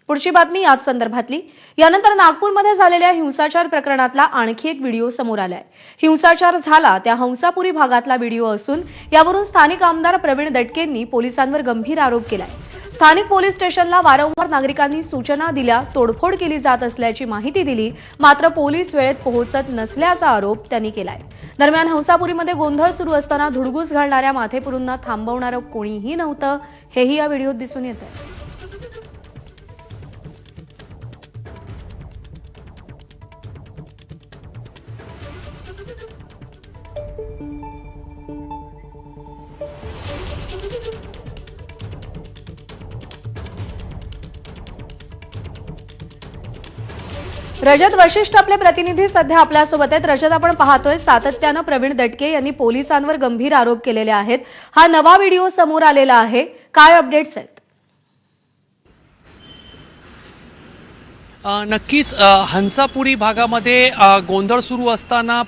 पुढची बातमी याच संदर्भातली। यानंतर नागपूरमध्ये झालेल्या हिंसाचार प्रकरणातला आणखी एक व्हिडिओ समोर आलाय। हिंसाचार झाला त्या हंसापुरी भागातला व्हिडिओ असून यावरून स्थानिक आमदार प्रवीण दटकेंनी पोलिसांवर गंभीर आरोप केलाय। स्थानिक पोलीस स्टेशनला वारंवार नागरिकांनी सूचना दिल्या, तोडफोड केली जात असल्याची माहिती दिली, मात्र पोलीस वेळेत पोहोचत नसल्याचा आरोप त्यांनी केलाय। दरम्यान हंसापुरीमध्ये गोंधळ सुरू असताना धुडगूस घालणाऱ्या माथेपुरूंना थांबवणारं कोणीही नव्हतं, हेही या व्हिडिओत दिसून येतंय। रजत वशिष्ठ आपले प्रतिनिधी सध्या आपल्यासोबत आहेत। रजत, आपण पाहतोय सातत्यानं प्रवीण दटके यांनी पोलिसांवर गंभीर आरोप केलेले आहेत। हा नवा व्हिडिओ समोर आलेला आहे, काय अपडेट्स आहेत? नक्कीच हंसापुरी भागामध्ये गोंधळ सुरू असताना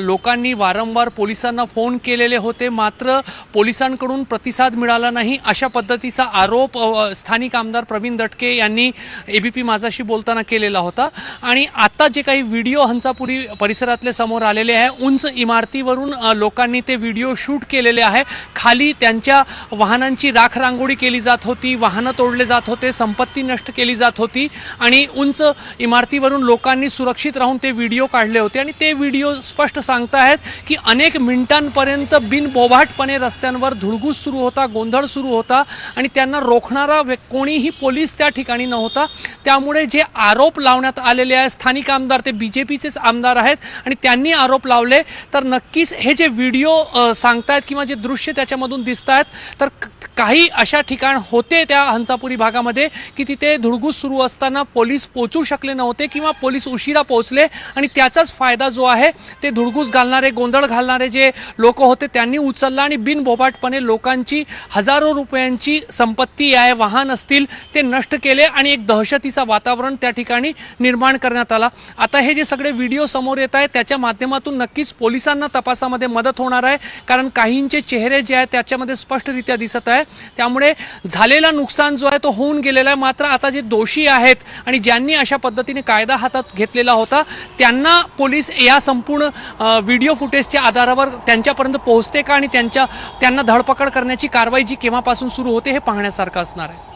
लोकांनी वारंवार पोलिसांना फोन केलेले होते, मात्र पोलिसांकडून प्रतिसाद मिळाला नाही, अशा पद्धतीचा आरोप स्थानिक आमदार प्रवीण दटके यांनी एबीपी माझाशी बोलताना केलेला होता। आणि आता जे काही व्हिडिओ हंसापुरी परिसरातले समोर आलेले आहे, उंच इमारतीवरून लोकांनी ते व्हिडिओ शूट केलेले आहे। खाली त्यांच्या वाहनांची राखरांगोळी केली जात होती, वाहनं तोडले जात होते, संपत्ती नष्ट केली जात होती आणि उंच इमारतीवरून लोकांनी सुरक्षित राहून ते व्हिडिओ काढले होते। आणि ते व्हिडिओ स्पष्ट सांगतायत की अनेक मिनिटांपर्यंत बिनबोभाटपणे रस्त्यांवर धुडगूस सुरू होता, गोंधळ सुरू होता आणि त्यांना रोखणारा कोणीही पोलीस त्या ठिकाणी नव्हता। त्यामुळे जे आरोप लावण्यात आलेले आहेत, स्थानिक आमदार ते बीजेपीचेच आमदार आहेत आणि त्यांनी आरोप लावले, तर नक्कीच हे जे व्हिडिओ सांगतायत किंवा जे दृश्य त्याच्यामधून दिसतायत, तर काही अशा ठिकाण होते त्या हंसापुरी भागामध्ये की तिथे धुडगूस सुरू असताना पोलीस पोहोचू शकले नव्हते किंवा पोलीस उशिरा पोहोचले आणि त्याचाच फायदा जो आहे ते धुडगूस घालणारे, गोंधळ घालणारे जे लोक होते त्यांनी उचलला आणि बिनबोभाटपणे लोकांची हजारो रुपयांची संपत्ती आहे, वाहन असतील, ते नष्ट केले आणि एक दहशतीचा वातावरण त्या ठिकाणी निर्माण करण्यात आला। आता हे जे सगळे व्हिडिओ समोर येत आहेत त्याच्या माध्यमातून नक्कीच पोलिसांना तपासामध्ये मदत होणार आहे, कारण काहींचे चेहरे जे आहेत त्याच्यामध्ये स्पष्टरित्या दिसत आहे। त्यामुळे झालेला नुकसान जो आहे तो होऊन गेलेला आहे, मात्र आता जे दोषी आहेत आणि ज्यांनी अशा पद्धतीने कायदा हातात घेतलेला होता त्यांना पोलीस या संपूर्ण व्हिडिओ फुटेजच्या आधारावर त्यांच्यापर्यंत पोहोचते का आणि त्यांना धडपकड करण्याची कारवाई जी केव्हापासून सुरू होते हे पाहण्यासारखं असणार आहे।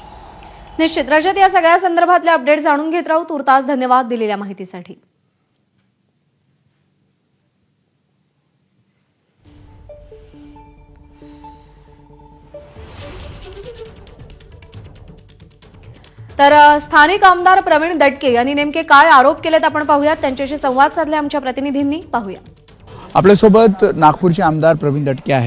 निश्चित रजत, या सगळ्या संदर्भातले अपडेट जाणून घेत राहू। तुर्तास धन्यवाद दिलेल्या माहितीसाठी। तर स्थानिक आमदार प्रवीण दटके यांनी नेमके काय आरोप केलेत आपण पाहूयात, त्यांच्याशी संवाद साधले आमच्या प्रतिनिधींनी, पाहूया। आपल्यासोबत नागपूरचे आमदार प्रवीण दटके आहेत।